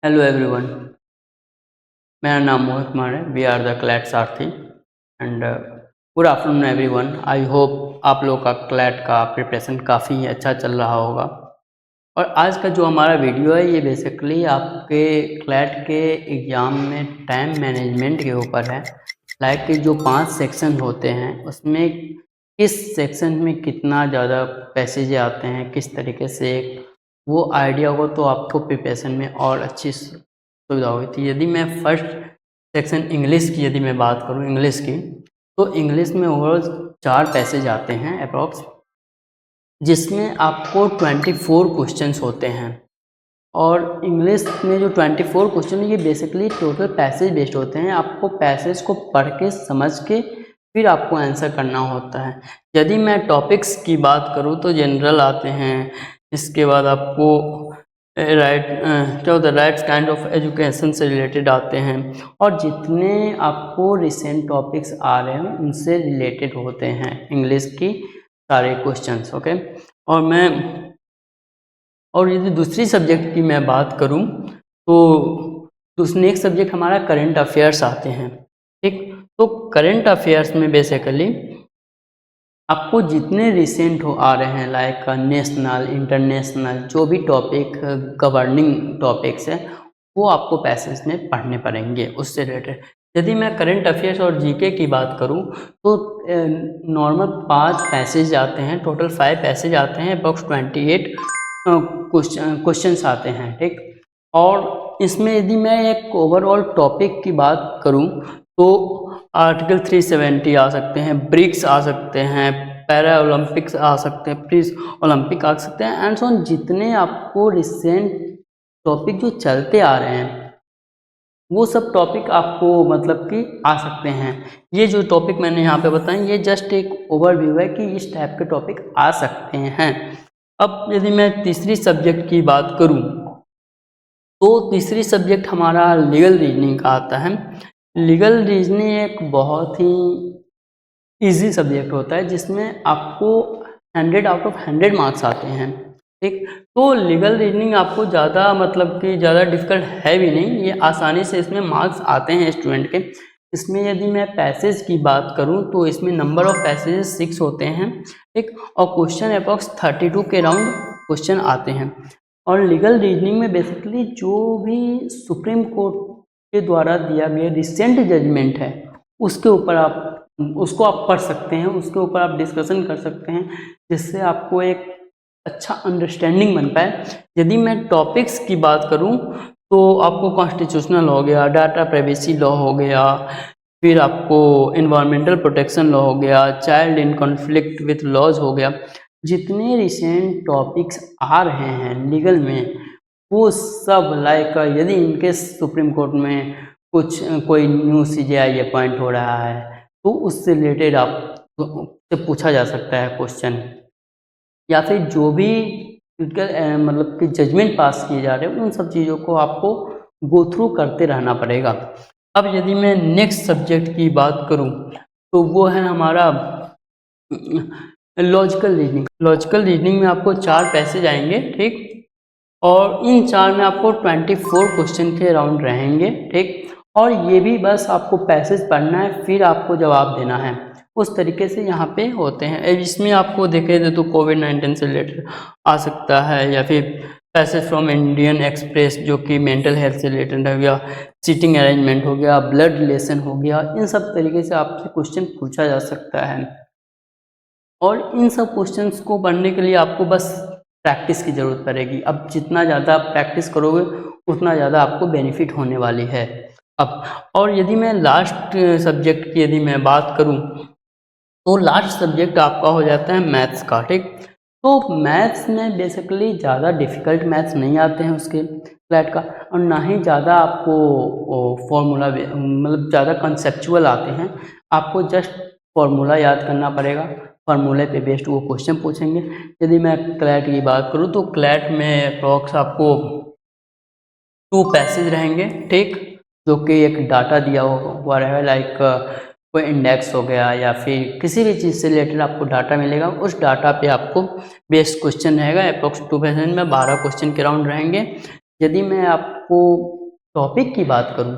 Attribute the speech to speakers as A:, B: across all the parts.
A: Hello everyone, मेरा नाम मोहित कुमार है। We are the CLAT Sarathi and good afternoon everyone. I hope आप लोग का क्लैट का प्रिपरेशन काफ़ी अच्छा चल रहा होगा। और आज का जो हमारा वीडियो है ये बेसिकली आपके क्लैट के एग्ज़ाम में टाइम मैनेजमेंट के ऊपर है। लाइक कि जो 5 सेक्शन होते हैं उसमें किस सेक्शन में कितना ज़्यादा पैसेज आते हैं, किस तरीके से वो आइडिया हो तो आपको प्रिपरेशन में और अच्छी सुविधा होगी। तो यदि मैं फर्स्ट सेक्शन इंग्लिश की यदि मैं बात करूं इंग्लिश की, तो इंग्लिश में ओवरऑल 4 पैसेज आते हैं अप्रॉक्स, जिसमें आपको 24 क्वेश्चंस होते हैं। और इंग्लिश में जो 24 क्वेश्चन है ये बेसिकली टोटल पैसेज बेस्ड होते हैं। आपको पैसेज को पढ़ के समझ के फिर आपको आंसर करना होता है। यदि मैं टॉपिक्स की बात करूं तो जनरल आते हैं, इसके बाद आपको राइट्स काइंड ऑफ एजुकेशन से रिलेटेड आते हैं, और जितने आपको रिसेंट टॉपिक्स आ रहे हैं उनसे रिलेटेड होते हैं इंग्लिश की सारे क्वेश्चंस। ओके, और यदि दूसरी सब्जेक्ट की मैं बात करूं तो नेक्स्ट सब्जेक्ट हमारा करंट अफेयर्स आते हैं। ठीक, तो करंट अफेयर्स में बेसिकली आपको जितने रिसेंट आ रहे हैं लाइक नेशनल इंटरनेशनल जो भी टॉपिक गवर्निंग टॉपिक्स है वो आपको पैसेज में पढ़ने पड़ेंगे उससे रिलेटेड। यदि मैं करंट अफेयर्स और जीके की बात करूं तो नॉर्मल 5 पैसेज आते हैं, टोटल 5 पैसेज आते हैं, अप्रॉक्स 28 क्वेश्चंस आते हैं। ठीक, और इसमें यदि मैं एक ओवरऑल टॉपिक की बात करूं तो आर्टिकल 370 आ सकते हैं, ब्रिक्स आ सकते हैं, पैरा ओलंपिक्स आ सकते हैं, प्रीस ओलंपिक आ सकते हैं, एंड सो ऑन। जितने आपको रिसेंट टॉपिक जो चलते आ रहे हैं वो सब टॉपिक आपको मतलब कि आ सकते हैं। ये जो टॉपिक मैंने यहाँ पे बताए ये जस्ट एक ओवरव्यू है कि इस टाइप के टॉपिक आ सकते हैं। अब यदि मैं तीसरी सब्जेक्ट की बात करूँ तो तीसरी सब्जेक्ट हमारा लीगल रीजनिंग का आता है। लीगल रीजनिंग एक बहुत ही इजी सब्जेक्ट होता है जिसमें आपको 100 आउट ऑफ 100 मार्क्स आते हैं। ठीक, तो लीगल रीजनिंग आपको ज़्यादा मतलब कि ज़्यादा डिफिकल्ट है भी नहीं, ये आसानी से इसमें मार्क्स आते हैं स्टूडेंट के। इसमें यदि मैं पैसेज की बात करूं तो इसमें नंबर ऑफ पैसेजेस 6 होते हैं। ठीक, और क्वेश्चन अप्रॉक्स 32 के राउंड क्वेश्चन आते हैं। और लीगल रीजनिंग में बेसिकली जो भी सुप्रीम कोर्ट के द्वारा दिया गया रिसेंट जजमेंट है उसके ऊपर उसको आप पढ़ सकते हैं, उसके ऊपर आप डिस्कशन कर सकते हैं, जिससे आपको एक अच्छा अंडरस्टैंडिंग बन पाए। यदि मैं टॉपिक्स की बात करूं तो आपको कॉन्स्टिट्यूशनल हो गया, डाटा प्राइवेसी लॉ हो गया, फिर आपको एनवायरमेंटल प्रोटेक्शन लॉ हो गया, child in conflict with laws हो गया। जितने रिसेंट टॉपिक्स आ रहे हैं लीगल में वो सब लाइक यदि इनके सुप्रीम कोर्ट में कोई न्यू CJI अपॉइंट हो रहा है तो उससे रिलेटेड आप से पूछा जा सकता है क्वेश्चन, या फिर जो भी मतलब कि जजमेंट पास किए जा रहे हैं उन सब चीज़ों को आपको गो थ्रू करते रहना पड़ेगा। अब यदि मैं नेक्स्ट सब्जेक्ट की बात करूं तो वो है हमारा लॉजिकल रीजनिंग। लॉजिकल रीजनिंग में आपको 4 पैसेज आएंगे। ठीक, और इन 4 में आपको 24 क्वेश्चन के राउंड रहेंगे। ठीक, और ये भी बस आपको पैसेज पढ़ना है फिर आपको जवाब देना है, उस तरीके से यहाँ पे होते हैं। इसमें आपको देखें तो कोविड-19 से रिलेटेड आ सकता है, या फिर पैसेज फ्रॉम इंडियन एक्सप्रेस जो कि मेंटल हेल्थ से रिलेटेड हो गया, सीटिंग अरेंजमेंट हो गया, ब्लड रिलेशन हो गया, इन सब तरीके से आपसे क्वेश्चन पूछा जा सकता है। और इन सब क्वेश्चंस को पढ़ने के लिए आपको बस प्रैक्टिस की ज़रूरत पड़ेगी। अब जितना ज़्यादा प्रैक्टिस करोगे उतना ज़्यादा आपको बेनिफिट होने वाली है। अब और यदि मैं लास्ट सब्जेक्ट की यदि मैं बात करूं तो लास्ट सब्जेक्ट आपका हो जाता है मैथ्स का। ठीक, तो मैथ्स में बेसिकली ज़्यादा डिफ़िकल्ट मैथ्स नहीं आते हैं उसके क्लैट का, और ना ही ज़्यादा आपको फॉर्मूला मतलब ज़्यादा कंसेप्चुअल आते हैं। आपको जस्ट फॉर्मूला याद करना पड़ेगा, फार्मूले पे बेस्ड वो क्वेश्चन पूछेंगे। यदि मैं क्लैट की बात करूँ तो क्लैट में अप्रॉक्स आपको 2 पैसेज रहेंगे। ठीक, जो कि एक डाटा दिया हुआ रहेगा, लाइक कोई इंडेक्स हो गया या फिर किसी भी चीज़ से रिलेटेड आपको डाटा मिलेगा, उस डाटा पे आपको बेस्ड क्वेश्चन रहेगा। अप्रॉक्स 2 पैसेज में 12 क्वेश्चन के राउंड रहेंगे, यदि मैं आपको टॉपिक की बात करूं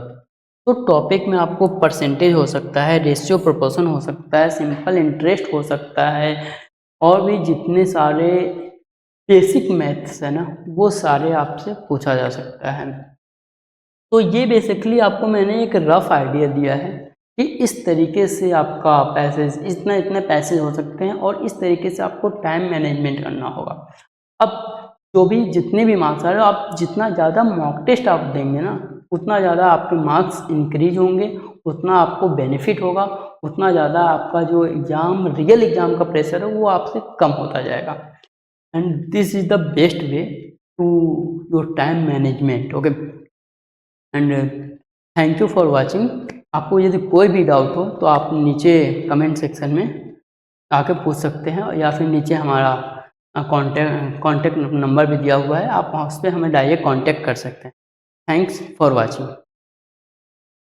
A: तो टॉपिक में आपको परसेंटेज हो सकता है, रेशियो प्रोपोर्शन हो सकता है, सिंपल इंटरेस्ट हो सकता है, और भी जितने सारे बेसिक मैथ्स है ना वो सारे आपसे पूछा जा सकता है। तो ये बेसिकली आपको मैंने एक रफ आइडिया दिया है कि इस तरीके से आपका पैसेज इतने पैसेज हो सकते हैं और इस तरीके से आपको टाइम मैनेजमेंट करना होगा। अब जो भी जितने भी मार्क्स आ रहे हो, आप जितना ज़्यादा मॉक टेस्ट आप देंगे ना उतना ज़्यादा आपके मार्क्स इंक्रीज होंगे, उतना आपको बेनिफिट होगा, उतना ज़्यादा आपका जो एग्ज़ाम रियल एग्ज़ाम का प्रेशर है वो आपसे कम होता जाएगा। And this is the best way to your time management. Okay, and thank you for watching. आपको यदि कोई भी डाउट हो तो आप नीचे कमेंट सेक्शन में आके पूछ सकते हैं, या फिर नीचे हमारा कॉन्टैक्ट नंबर भी दिया हुआ है, आप उस पर हमें डायरेक्ट कॉन्टैक्ट कर सकते हैं। Thanks for watching.